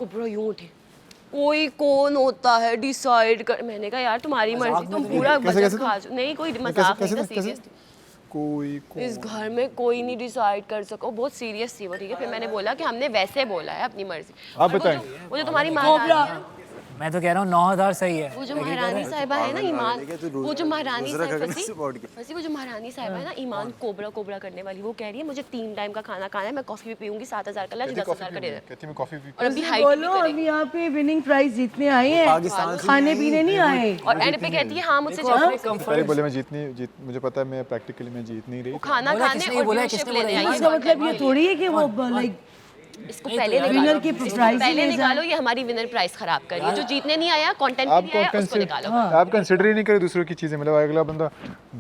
कुबरा यूं उठी, कोई कौन होता है डिसाइड कर। मैंने कहा यार तुम्हारी मर्जी, तुम पूरा बजट खा जाओ। नहीं कोई मजाक नहीं था, सीरियस थी। कोई इस घर में कोई नहीं डिसाइड कर सका। बहुत सीरियस थी वो, ठीक है। फिर मैंने बोला कि हमने वैसे बोला है अपनी मर्जी। आप बताएं। वो जो तुम्हारी माँ, मैं तो कह रहा हूँ 9,000 सही है। वो जो महारानी साहिबा है ना ईमान, वो जो महारानी साहिबा फंसी, वो जो महारानी साहिबा है ना ईमान, कोबरा कोबरा करने वाली, वो कह रही है मुझे 3 टाइम का खाना खाना है, मैं कॉफी भी पीऊंगी, 7,000 का लंच, 10,000 का डिनर। कहती मैं कॉफी पी। और अभी हाइट बोलो अभी यहाँ पे विनिंग प्राइज जीतने आए हैं, खाने पीने नहीं आए। और एंड पे कहती है हाँ मुझसे चॉकलेट। पहले बोले मैं मुझे पता है मैं प्रैक्टिकली मैं जीत नहीं रही। खाना खाने और व्यूअरशिप लेने आई है। इसका मतलब ये थोड़ी है कि वो लाइक इसको पहले विनर की प्राइस पहले निकालो, ये हमारी विनर प्राइस खराब कर रही है। जो जीतने नहीं आया, कंटेंट के लिए आया, उसको निकालो। आप कंसीडर ही नहीं करे दूसरों की चीजें, मतलब अगला बंदा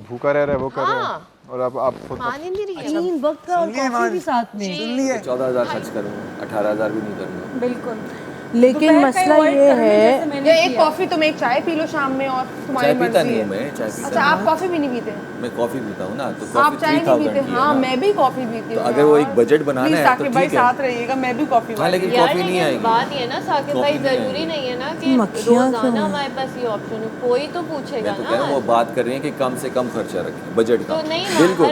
भूखा रह रहा है वो कर रहा है और आप मान ही नहीं रही है। 3 वक्त का और कॉफी भी साथ में। 14,000 खर्च करूँगा, 18,000 भी नहीं करूँगा। बिल्कुल। लेकिन मसला ये है, ये एक कॉफी तुम एक चाय पी लो शाम में और तुम्हारी चाय पीता मर्जी नहीं है। हूँ मैं, चाय पीता अच्छा आप कॉफी भी नहीं पीते? मैं कॉफी पीता हूँ ना, तो आप कॉफी चाय नहीं 3,000 पीते? की है हाँ ना। मैं भी कॉफी पीती हूँ। तो अगर वो एक बजट बनाना है तो साकिब भाई ठीक है। साथ रहिएगा, मैं भी कॉफी। हाँ लेकिन यार कॉफी नहीं लेकिन आएगी। बात ये ना साकिब भाई, जरूरी नहीं है ना कि रोजाना हमारे पास ये ऑप्शन हो। कोई तो पूछेगा मैं तो ना। कह रहा हूँ वो बात कर रही है कि कम से कम खर्चा रखें बजट का। तो नहीं, बिल्कुल।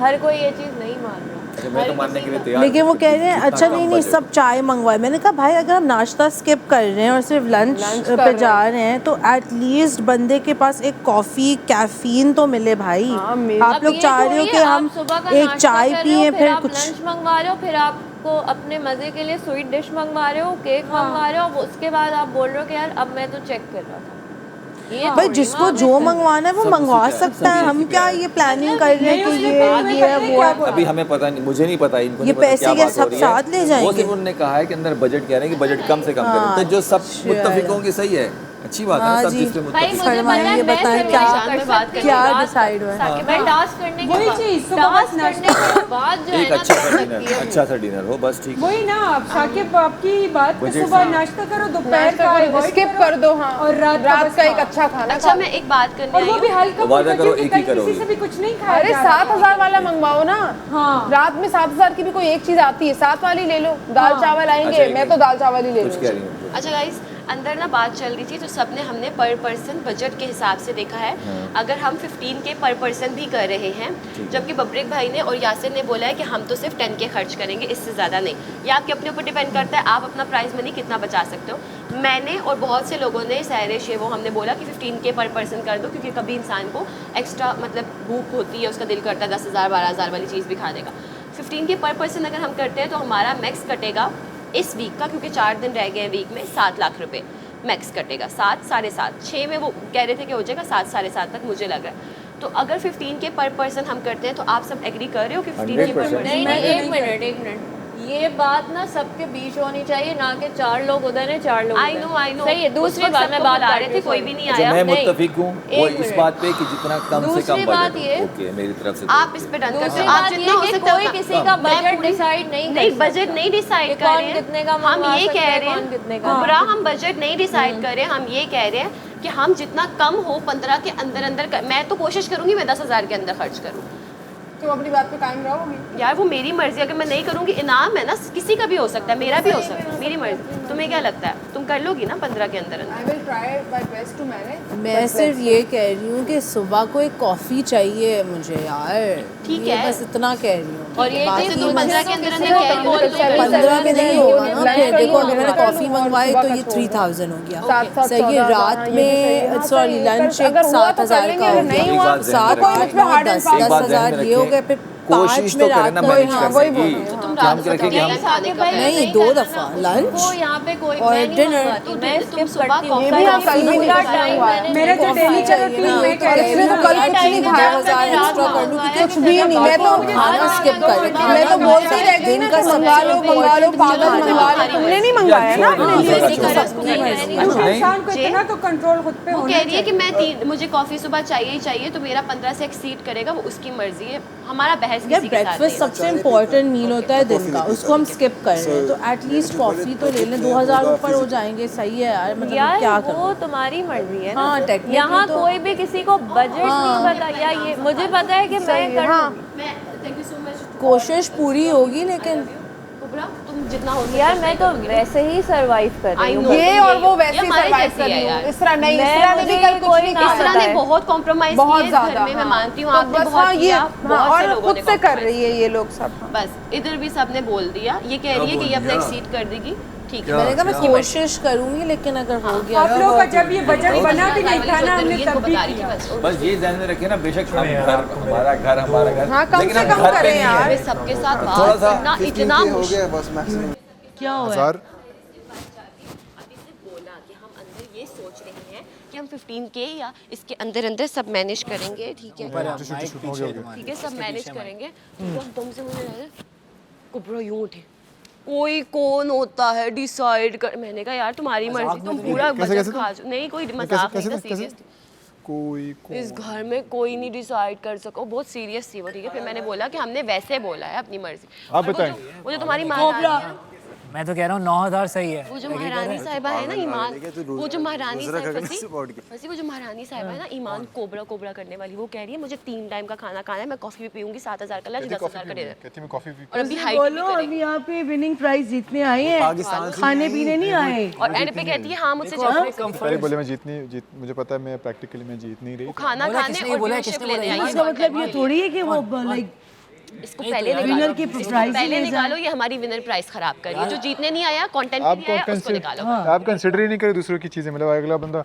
हर कोई ये चीज नहीं मान रहा। अच्छा, मैं तो मानने के लिए तैयार लेकिन वो हूँ, कह रहे हैं जितना अच्छा कम नहीं बजट। सब चाय मंगवाए। मैंने कहा भाई अगर हम नाश्ता स्किप कर रहे हैं और सिर्फ लंच पे जा रहे हैं तो एटलीस्ट बंदे के पास एक कॉफ़ी कैफीन तो मिले भाई। आप लोग चाह रहे हो कि हम एक चाय पिए फिर कुछ लंच मंगवा रहे हो, फिर आपको अपने मजे के लिए स्वीट डिश मंगवा रहे हो, केक मंगवा रहे हो, उसके बाद आप बोल रहे हो कि यार अब मैं तो चेक कर रहा था। भाई जिसको जो मंगवाना है वो मंगवा सकता है। हम क्या ये प्लानिंग कर रहे हैं कि ये है वो है। अभी हमें पता नहीं, मुझे नहीं पता, इनको ये नहीं पता पैसे क्या के बात हो सब रही है। साथ ले वो जाएंगे। सिर्फ उन्होंने कहा है कि अंदर बजट कह रहे हैं कि बजट कम से कम करें, तो जो सब मुत्तफिक होंगे सही है, अच्छी बात है, सब चीज पे भाई मुत्तफिक। मुझे पता है, ये मैं बताएं सिर्फ क्या कर सकती हूँ। क्या डिसाइड हुआ है? मैं टास्क करने के वही बाद चीज़, सुबह टास्क बस करने के बाद जो है एक ना अच्छा कर सा सकती डिनर, है। अच्छा सा डिनर हो बस, ठीक है। वही ना आप साकिब आपकी बात पे बजट सुबह से। नाश्ता करो, दोपहर का स्किप कर दो। हाँ और रात का एक अच्छा खाना। अच्छा मैं एक बात करने और आई वो हूँ। भी हल्का वादा फुल्का, करो, क्योंकि एक ही कल करोगे। किसी से भी कुछ नहीं खाया अरे जा रहा 7,000 वाला मंगवाओ ना। हाँ। रात में 7,000 की भी कोई एक चीज आती है, 7 वाली ले लो। दाल चावल आएंगे, अच्छा, मैं तो दाल चावल ही ले कुछ कह रही लूँ। हूँ। अच्छा गाइस, अंदर ना बात चल रही थी तो सबने हमने पर पर्सन बजट के हिसाब से देखा है। अगर हम 15 के पर पर्सन भी कर रहे हैं, जबकि बब्रिक भाई ने और यासिर ने बोला है कि हम तो सिर्फ 10 के खर्च करेंगे, इससे ज़्यादा नहीं। ये आपके अपने ऊपर डिपेंड करता है, आप अपना प्राइस मनी कितना बचा सकते हो। मैंने और बहुत से लोगों ने सहरे शेवो हमने बोला कि 15 के पर पर्सन कर दो, क्योंकि कभी इंसान को एक्स्ट्रा मतलब भूख होती है, उसका दिल करता है 10,000 12,000 वाली चीज़ भी खाने का। 15 के पर पर्सन अगर हम करते हैं तो हमारा मैक्स कटेगा इस वीक का, क्योंकि 4 दिन रह गए हैं वीक में, 7 लाख रुपए मैक्स कटेगा। 7 साढ़े 7 6 में वो कह रहे थे कि हो जाएगा 7 साढ़े 7 तक, मुझे लग रहा है। तो अगर 15 के पर पर्सन हम करते हैं तो आप सब एग्री कर रहे हो कि 15 के पर 100%। पर्सन? नहीं एक मिनट, ये बात ना सबके बीच होनी चाहिए, ना कि 4 लोग उधर हैं 4 लोग आई नो सही है। दूसरी बात मैं बात आ कर रहे थे, रही कोई हूँ, भी नहीं अच्छा आया। मैं नहीं, मुत्तफिक हूँ वो एक इस मिनट। बात पे कि जितना कम से दूसरी कम बात बजट ये- हो। ओके मेरी तरफ से तो। आप इस पे डन करते दूसरी हो, आप बात जितना ये हो कि सकता कोई है किसी का बजट डिसाइड नहीं नहीं, कर बजट सकता। नहीं डिसाइड कि कर कौन रहे हैं। कितने का हम मंगवा ये सकता कह है, रहे कौन हैं कितने का। बुरा, हम बजट नहीं डिसाइड कर रहे हैं। हम ये कह रहे हैं कि हम जितना कम हो 15 के अंदर अंदर मैं तो कोशिश करूंगी मैं 10,000 के अंदर खर्च करूँ। तुम अपनी बात पे कायम रहोगी। यार वो मेरी मर्जी, अगर मैं नहीं करूंगी इनाम है ना, किसी का भी हो सकता है, मेरा भी हो सकता है, मेरी मर्जी। तुम्हें क्या लगता है, तुम कर लोगी ना 15 के अंदर अंदर? I will try my best to manage. मैं सिर्फ ये कह रही हूँ कि सुबह को एक कॉफ़ी चाहिए मुझे यार। ठीक ये है। बस इतना कह रही हूँ। और ये बाकी चीज़ तुम 15 के अंदर अंदर किसी क्या को बोल दो? 15 में नहीं होगा ना, लंच फिर का देखो ही अगर मैंने होगा। कॉफ़ी मंगवाई तो ये सुबह का 3,000 हो गया। 7,000 सही है। रात में सॉरी लंच एक 7,000 का हो नहीं गया। हुआ 7 कोई मुझ पे hard and fast 10,000 ये हो गए, फिर कोशिश 5 तो में करें रात ना को मैनेज कर वही सकेगी। बोल रही हूँ। क्या हम रखें कि हम नहीं, 2 दफ़ा लंच वो यहाँ पे कोई और मैं नहीं dinner। मंगवाती, मैं तुम skip सुबह करती हूँ। ये भी आप कल भी पूरा नहीं टाइम हुआ है। मैंने मेरा जो डेली का रूटीन मैं कह रही हूँ कल कुछ नहीं खाया। 2,000 एक्स्ट्रा कर लूँ क्योंकि कुछ भी नहीं, मैं तो खाना स्किप कर रही हूँ। मैं तो बोलती रह गई ना कि मंगा लो पागल मंगवा लो। तुमने नहीं मंगवाया ना अपने लिए। इंसान को इतना तो कंट्रोल खुद पे वो होना कह रही है कि चाहिए। मैं मुझे कॉफी सुबह चाहिए ही चाहिए, तो मेरा 15 से एक्सीड करेगा, वो उसकी मर्जी है। हमारा बहस यार किसी के साथ ब्रेकफास्ट नहीं है। सबसे इम्पोर्टेंट मील होता है दिन का, उसको हम स्किप कर रहे हैं तो एटलीस्ट कॉफ़ी तो ले लें। 2,000 ऊपर हो जाएंगे, सही है यार, मतलब यार क्या वो करूँ। तुम्हारी मर्जी है ना। हाँ, technically यहाँ तो- कोई भी किसी को बजट नहीं पता, या ये मुझे पता है कि मैं कर मैं थैंक यू सो मच। कोशिश पूरी होगी लेकिन कुबरा तुम जितना हो सके यार मैं तो वैसे ही सरवाइव कर रही हूँ। ये और वो वैसे हमारे सरवाइव जैसी कर है रही यार। हूँ। इस तरह नहीं, इस मैं तरह ने भी मुझे कल कुछ कोई नहीं ना किया। इस तरह ने बहुत कॉम्प्रोमाइज बहुत किया घर ज्यादा, में, मैं हाँ। मानती हूँ तो आपने बस बहुत हाँ, ये किया, हाँ, बहुत से और लोगों खुद ने से कर compromise रही है ये लोग सब। बस इधर भी सबने बोल दिया, ये कह रही है कि ये अपना एक्सीड कर देगी, ठीक है। मैंने कहा मैं कोशिश करूंगी लेकिन अगर हो गया आप लोगों का जब ये बजट बना भी नहीं था ना, हमने इनको तब भी बता रही थी किया। बस। बस ये ध्यान में रखे ना, बेशक हम घर हमारा घर हाँ, कम लेकिन से हम कम घर पे करें नहीं यार। है। हमें सबके साथ थोड़ा बात सा करना इतना मुश्किल। बस मैक्सिमम क्या हुआ है? 1000 अभी सिर्फ बोला कि हम अंदर ये सोच रहे हैं कि हम 15K या इसके अंदर अंदर सब मैनेज करेंगे, ठीक है, ठीक है, सब मैनेज करेंगे। तो एकदम से मुझे लगा कुबरा यूं उठे, कोई कौन होता है डिसाइड कर। मैंने कहा यार तुम्हारी मर्जी, तुम पूरा बजट खा जाओ। नहीं कोई मजाक नहीं था, सीरियस कोई इस घर में कोई नहीं डिसाइड कर सको। बहुत सीरियस थी वो, ठीक है। फिर मैंने बोला कि हमने वैसे बोला है अपनी मर्जी। आप और बताएं। वो जो तुम्हारी महारानी है, मैं तो कह रहा हूँ 9000 सही है। वो जो महारानी साहिबा है ना ईमान, वो जो महारानी साहिबा फंसी, वो जो महारानी साहिबा है ना ईमान, कोबरा कोबरा करने वाली, वो कह रही है मुझे 3 टाइम का खाना खाना है, मैं कॉफी भी पीऊंगी, 7000 का लंच, 10,000 का डिनर, कहती मैं कॉफी और अभी हाइट भी बोलो अभी करेंगे। यहाँ पे विनिंग प्राइज जीतने आए हैं, खाने पीने नहीं आए। और एंड पे कहती है हाँ मुझसे चलो पहले बोले मैं मुझे पता है मैं प्रैक्टिकली मैं जीत नहीं रही। खाना बोला खाने किसने और बोला, व्यूशिप किसने लेने बोला? आई इसका है। मतलब ये थोड़ी है कि वो लाइक इसको पहले विनर निकालो, की इसको प्राइज पहले निकालो, ये हमारी विनर प्राइस खराब कर रही है। जो जीतने नहीं आया, कंटेंट के लिए आया, उसको निकालो। आप कंसिडर ही नहीं करे दूसरों की चीजें, मतलब अगला बंदा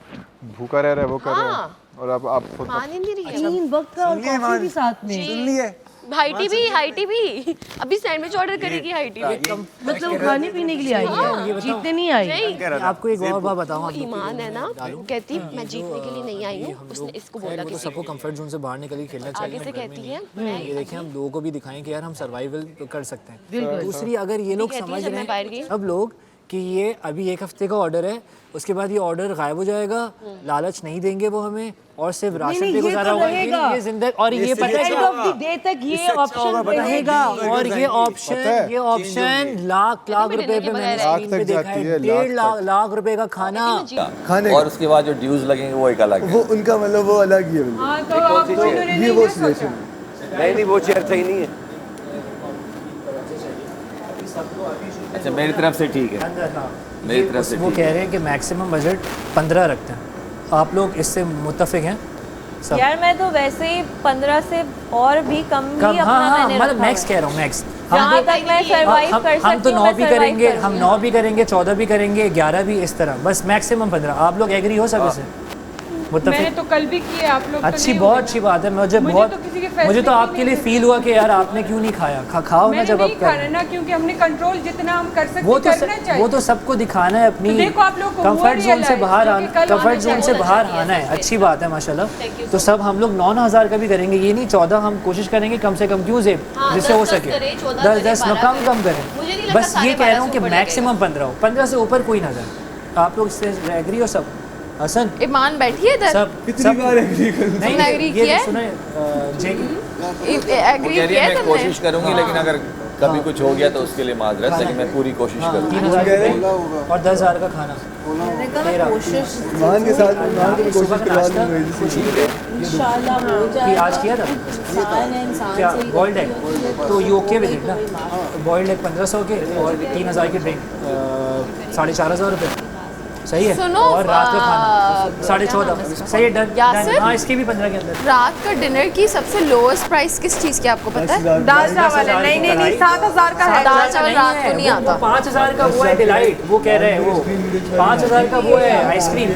भूखा रह रहा है, वो कर रहा है, और आप खुद मान ही नहीं रही है। 3 वक्त का और कॉफी भी साथ में। हाइटी भी अभी सैंडविच ऑर्डर करेगी हाइटी भी। मतलब वो खाने पीने के लिए आई है, जीतने नहीं आई। नहीं, आपको एक और बात बताऊँ, वो ईमान है ना, कहती मैं जीतने के लिए नहीं आई हूँ, उसने इसको बोला तो किसी सबको कंफर्ट जोन से बाहर निकल के खेलना चाहिए। आगे से घर में कहती नहीं। है ये देखिए हम लोगों को भी दिखाएं कि यार हम सर्वाइवल कर सकते हैं। दूसरी अगर ये लोग कहती है समझ जब रहे मैं बाहर गई। हैं सब लोग कि ये अभी 1 हफ्ते का ऑर्डर है, उसके बाद ये ऑर्डर गायब हो जाएगा, लालच नहीं देंगे वो हमें, और सिर्फ राशन पे ये गुजारा तो होगा, रहेगा। ये जिंदगी। और ये पता है एंड क्या? ऑफ द डे तक ये ऑप्शन रहेगा। और ये ऑप्शन लाख रुपए पे मैंने लाख स्क्रीन तक पे देखा जाती है, है, 1.5 लाख रुपए का खाना। खाने और उसके बाद जो ड्यूज लगेंगे वो एक अलग है। वो उनका मतलब वो अलग ही है बिल्कुल। हाँ तो आप उन्होंने ये नहीं वो ना सोचा। सिचुएशन नहीं वो चेयर सही नहीं है। अच्छा मेरी तरफ से ठीक है, मेरी तरफ से वो ठीक कह है। रहे हैं कि मैक्सिमम बजट 15 रखते हैं। आप लोग इससे मुत्तफिक हैं सब? यार मैं तो वैसे ही 15 से और भी कम कम, ही अपना हाँ मैंने मतलब रखा मैक्स है। कह रहा हूँ, मैक्स। जहाँ तक मैं सरवाइव कर हम सकती तो हूँ 9 मैं भी survive करेंगे, करूँगी। हम 9 भी करेंगे, 14 भी करेंगे, 11 भी, इस तरह बस मैक्सिमम 15। आप लोग एग्री हो सब इससे? मैंने मुत्तफिक? तो कल भी किए, आप लोग तो अच्छी, नहीं बहुत हुए। अच्छी बात है। मुझे मुझे बहुत तो किसी के फैसले मुझे तो की आपके नहीं लिए जरूरत फील हुआ कि यार आपने क्यों नहीं खाया। खाओ ना मैंने जब नहीं आप खाना कर। ना, क्योंकि हमने कंट्रोल जितना हम कर सकते वो तो करना चाहिए। वो तो सबको दिखाना है अपनी तो देखो आप लोग को वो कंफर्ट जोन से realize बाहर जो आना, कि कल कंफर्ट आना जोन से चाहिए। बाहर आना है। अच्छी बात है माशाल्लाह। तो सब हम लोग 9,000 का भी करेंगे, ये नहीं 14। हम कोशिश करेंगे कम से कम, क्यों जेब, हाँ, जिससे हो 10 सके करें, 14 10 करें, 12 कम करें। करें। मुझे नहीं लगता बस ये कह रहा हूँ कि 12,500 मैक्सिमम 15 हो, 15 से ऊपर कोई ना जाए। आप लोग इससे एग्री हो सब? हसन ईमान बैठी है इधर, सब कितनी बार एग्री करूं? नहीं agree ये किया है? सुने जे एग्री वो कह रही किया है है मैं तुमने? कोशिश करूंगी, लेकिन अगर कभी कुछ हो गया तो उसके लिए माजरत, लेकिन मैं पूरी कोशिश करूंगी। 3,000 और 10,000 का खाना। मैंने कहा मैं कोशिश मान के साथ मान के सुबह कोशिश का करवा नाश्ता लूंगा कुछ इसी ही इंशाल्लाह हो कि जाएगा। आज किया था इंसान है, इंसान क्या से ही बॉइल्ड एग, होती है। तो ये ओके विद इट ना। बॉइल्ड एग 1500 के और 3,000 की ड्रिंक 4,500 रुपये सही है। सुनो, और रात का खाना 14,500 सही है। डन यासिर? हाँ, इसकी भी 15 के अंदर। रात का डिनर की सबसे लोएस्ट प्राइस किस चीज की आपको पता है? 10,000 दाल चावल है। 10,000 नहीं की नहीं नहीं, कढ़ाई। 7,000 का है। दाल चावल रात को नहीं आता। 5,000 का वो है डिलाइट, वो कह रहे हैं वो 5,000 का वो है आइसक्रीम।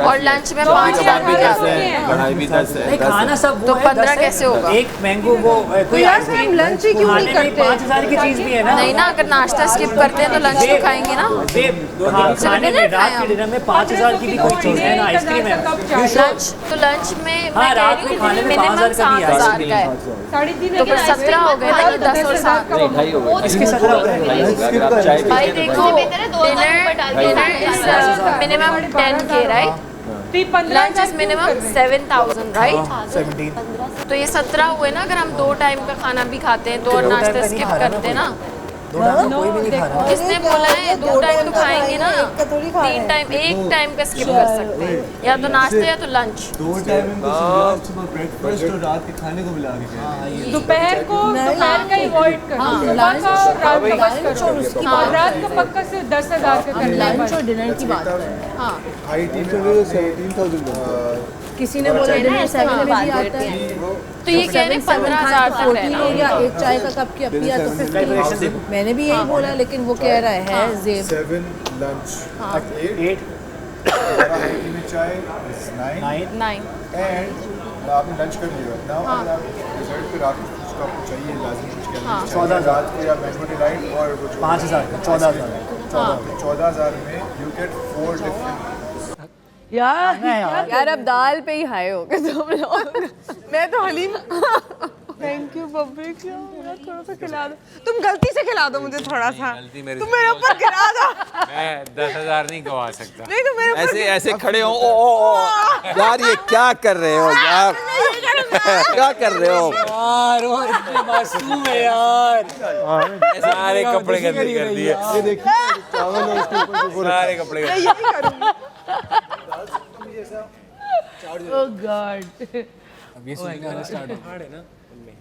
और लंच में 5,000 भी का 10 आता है, है। कढ़ाई भी 10 है, नहीं 10 खाना है। सब वो तो है, 15 10 है। कैसे होगा? एक मैंगो वो कोई यार फिर हम आइसक्रीम लंच ही क्यों नहीं खाने में करते? 5,000 की चीज भी है ना। नहीं ना, अगर नाश्ता स्किप करते हैं तो लंच तो खाएंगे ना। खाने में रात के डिनर में 5,000 की भी कोई चीज है ना, आइसक्रीम है। You should- लंच तो लंच में हाँ, मैं कह रात रही में हूँ खाने में मिनिमम 5,000 का भी है। 7,000 का है। 3.5 तो फिर 17 हो गए ना, ये 10 और 7। नहीं, ढाई हो गए। इसके 17 हो गए। अगर आप चाय भाई पीते हैं देखो, तो dinner is minimum 10K right? Lunch is minimum 7,000 right? 17 तो ये 17 हुए ना, अगर हम 2 टाइम का खाना भी खाते हैं तो और नाश्ता स्किप करते हैं ना। 2 टाइम कोई भी नहीं खा रहा। किसने बोला है 2 टाइम तो खाएंगे ना? एक का थोड़ी खा रहे 3 हैं। टाइम एक टाइम का स्किप कर सकते हैं, या तो नाश्ते या तो लंच। 2 टाइम इनको सुबह ब्रेकफास्ट और रात के खाने को मिला के दोपहर का अवॉइड करो, सुबह का और रात का बस करो। हाँ, रात का पक्का से 10,000 का करना है। लंच और डिनर की बात कर रहे हैं। हाँ, IT में 17,000 किसी ने बोला डिनर 7 में भी आता है, तो ये कह रहे हैं 15,000 तक 14 हो रहना। गया, एक चाय का कप की अपिया तो 15। मैंने भी यही बोला, लेकिन वो कह रहा है जेब 7 lunch 8 IT में चाय is 9 9 and आपने लंच कर लिया नाउ अगर आप डिसाइड पे रात को कुछ आपको चाहिए लाजमी कुछ करना चाहिए 14,000 रात को या मैंगो डिलाइट और वो जो 5,000 14,000 14,000 में यू गेट 4 डिफरेंट यार अब दाल पे ही हाय हो गए तुम लोग। मैं तो हलीम थैंक यू बब्बी, क्या मेरा थोड़ा सा खिला दो, तुम गलती से खिला दो मुझे थोड़ा सा, तुम मेरे ऊपर गिरा दो। मैं 10,000 नहीं गवा सकता। नहीं तो मेरे ऊपर ऐसे खड़े हो ओ यार ये क्या कर रहे हो यार क्या कर रहे हो यार वो इतने मासूम है यार। सारे कपड़े गंदे कर दिए, ये देखिए चावल और उसके ऊपर जो सारे कपड़े गंदे। यही करूंगी। ओह गॉड अब ये सुनने आना स्टार्ट हो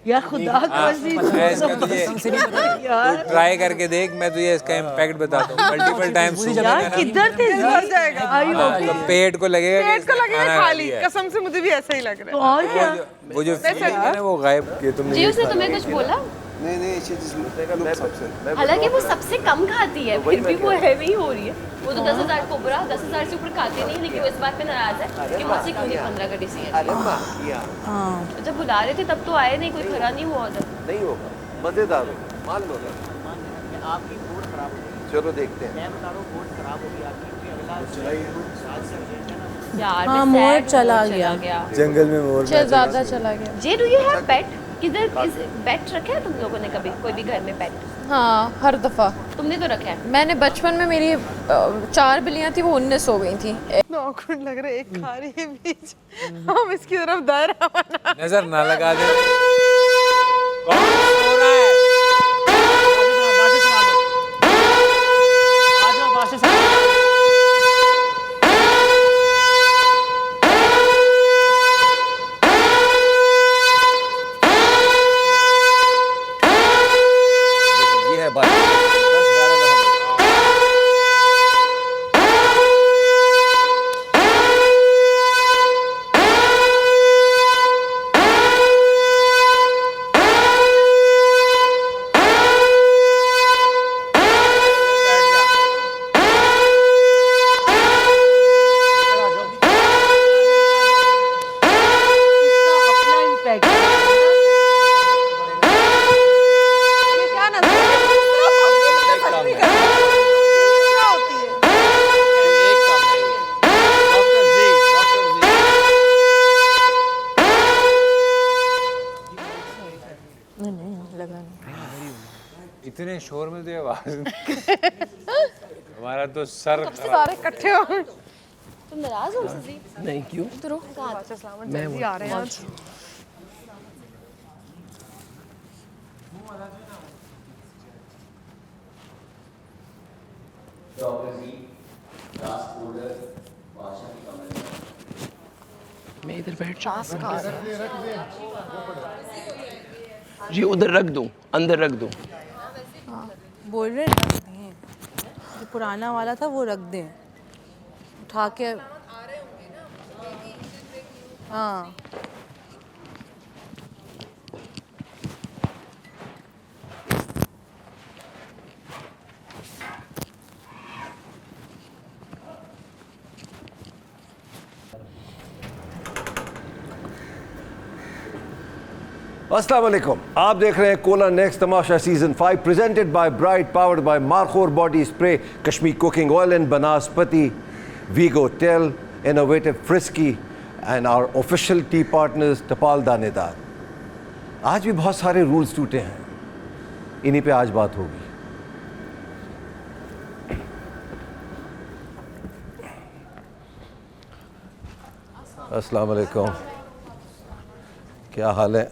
या खुदा कसम मैं इसका तुझे ट्राई करके देख, मैं तुझे इसका इम्पैक्ट बताता हूँ। मल्टीपल टाइम्स किधर थे हो जाएगा, तो पेट को लगेगा पेट को कि लगेगा खाना खा खाली, लिया है। कसम से मुझे भी ऐसा ही लग रहा है। और क्या वो जो फीलिंग है ना वो गायब। कि तुमने जी उसने तुम्हें कुछ बोला? नहीं मैं सबसे हालांकि वो सबसे कम खाती है, फिर भी वो हैवी हो रही है। वो तो 10,000 कोबरा 10,000 से ऊपर खाती नहीं, लेकिन वो इस बात पे नाराज है कि मुझसे क्यों नहीं 15 का डिसीजन। हाँ जब बुला रहे थे तब तो आए नहीं, कोई खड़ा नहीं हुआ उधर। नहीं होगा, मजेदार होगा, मान लो ना। आपकी मूड खराब होगी, चलो देखते हैं। मैं बता रहा हूँ मूड खराब होगी आपकी। यार हाँ, मैं मोर sad चला mood गया। जंगल में मोर ज्यादा चला गया। जे डू यू हैव पेट? किधर पेट रखा है तुम लोगों ने कभी कोई भी घर में पेट? हाँ हर दफा तुमने तो रखा है। मैंने बचपन में मेरी 4 बिल्लियां थी, वो 19 हो गई थी। ऑकवर्ड लग रहा है, एक खा रही है बीच, हम इसकी तरफ दायरा बना। नजर ना लगा दे। कौन सो रहा है? ये है बात 10-12 दफा इतने शोर में तो ये आवाज हमारा तो सर सारे इकट्ठे हो गए। तुम नाराज हो मुझसे? नहीं क्यों मैं आ रहे हैं आज। मैं इधर बैठ जी, उधर रख दूं, अंदर रख दूं। बोल रहे रख दें, जो पुराना वाला था वो रख दें, उठा के। हाँ अस्सलाम वालेकुम, आप देख रहे हैं Cola Next Tamasha season 5 presented by Bright, powered by Markhor body spray, Kashmir cooking oil and banaspati, वीगो टेल, innovative frisky and our official tea partners Tapal Danedar. आज भी बहुत सारे रूल्स टूटे हैं, इन्हीं पे आज बात होगी। अस्सलाम वालेकुम, क्या हाल है?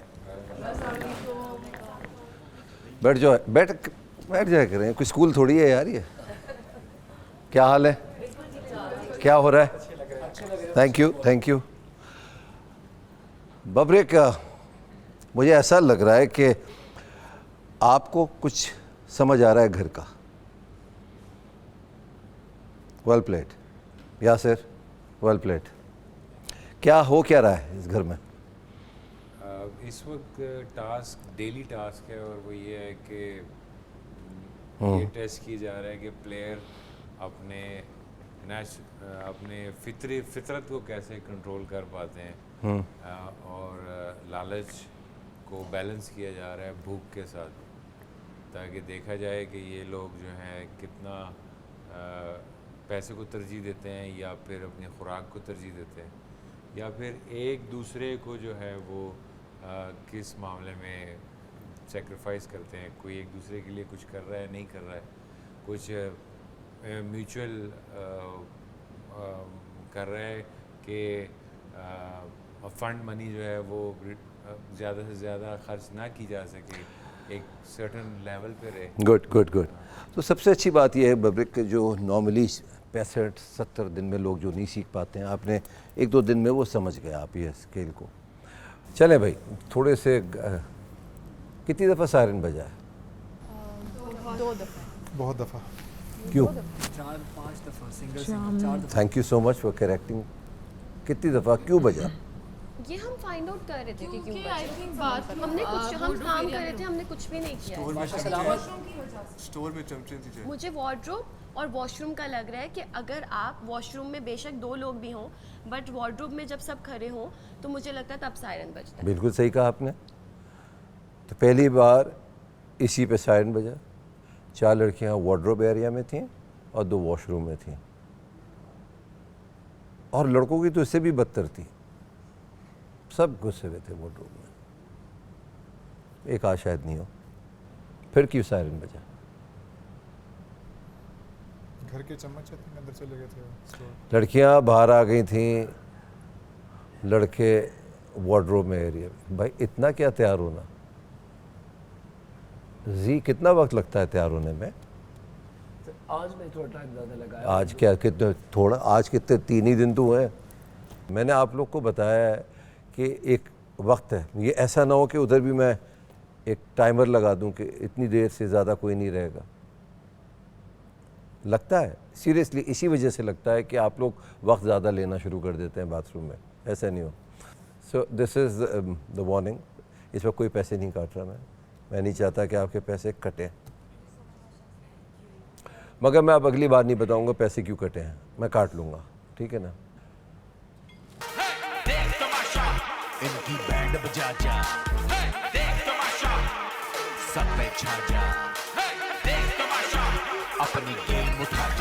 बैठ जाओ, बैठ जाया करें, कोई स्कूल थोड़ी है यार ये। क्या हाल है? क्या हो रहा है? Thank you, thank you. बब्रिक, मुझे ऐसा लग रहा है कि आपको कुछ समझ आ रहा है घर का। Well played Yasir, well played. क्या हो क्या रहा है इस घर में? इस वक्त टास्क डेली टास्क है, और वो ये है कि ये टेस्ट किया जा रहा है कि प्लेयर अपने अपने फितरत को कैसे कंट्रोल कर पाते हैं, और लालच को बैलेंस किया जा रहा है भूख के साथ, ताकि देखा जाए कि ये लोग जो हैं कितना पैसे को तरजीह देते हैं, या फिर अपनी खुराक को तरजीह देते हैं, या फिर एक दूसरे को जो है वो किस मामले में सेक्रीफाइस करते हैं। कोई एक दूसरे के लिए कुछ कर रहा है, नहीं कर रहा है, कुछ म्यूचुअल कर रहा है कि फंड मनी जो है वो ज़्यादा से ज़्यादा खर्च ना की जा सके, एक सर्टेन लेवल पे रहे। Good good good. तो सबसे अच्छी बात यह है बब्रिक कि जो नॉर्मली 65-70 दिन में लोग जो नहीं सीख पाते हैं, आपने 1-2 दिन में वो समझ गए आप ये स्केल को। चलें भाई, थोड़े से कितनी दफ़ा सायरन बजा है? 2 दफ़ा। बहुत दफ़ा। क्यों? 4-5 दफ़ा सिंगल 4 दफ़ा। Thank you so much for correcting. कितनी दफ़ा क्यों बजा? ये हम फाइंड आउट कर रहे थे कि क्यों हमने कुछ हम काम कर रहे थे, हमने कुछ भी नहीं किया। स्टोर में चमचे थी। मुझे वार्डरोब और वॉशरूम का लग रहा है कि अगर आप वॉशरूम में बेशक 2 लोग भी हों, बट वार्डरोब में जब सब खड़े हों तो मुझे लगता है तब सायरन बजता है। बिल्कुल सही कहा आपने। तो पहली बार इसी पे सायरन बजा। 4 लड़कियां वार्डरोब एरिया में थीं और 2 वॉशरूम में थीं, और लड़कों की तो इससे भी बदतर थी, सब घुसे हुए थे वार्डरोब में। एक आज शायद नहीं हो। फिर क्यों सायरन बजा? घर के चम्मच अंदर चले गए थे। लड़कियां बाहर आ गई थीं, लड़के वार्डरोब में एरिया में। भाई इतना क्या तैयार होना? जी कितना वक्त लगता है तैयार होने में? आज में थोड़ा टाइम ज़्यादा लगा है। आज क्या कितने थोड़ा, आज कितने 3 ही दिन तो हुए। मैंने आप लोग को बताया है कि एक वक्त है, ये ऐसा ना हो कि उधर भी मैं एक टाइमर लगा दूं कि इतनी देर से ज़्यादा कोई नहीं रहेगा। लगता है सीरियसली, इसी वजह से लगता है कि आप लोग वक्त ज़्यादा लेना शुरू कर देते हैं बाथरूम में। ऐसा नहीं हो। So this is the warning. इस वक्त कोई पैसे नहीं काट रहा मैं नहीं चाहता कि आपके पैसे कटें, मगर मैं अब अगली बार नहीं बताऊंगा पैसे क्यों कटे हैं, मैं काट लूँगा, ठीक है ना? इनकी बैंड बजा जा, देख तमाशा, सब पे छा जा, देख तमाशा, अपनी गेम उठा जा।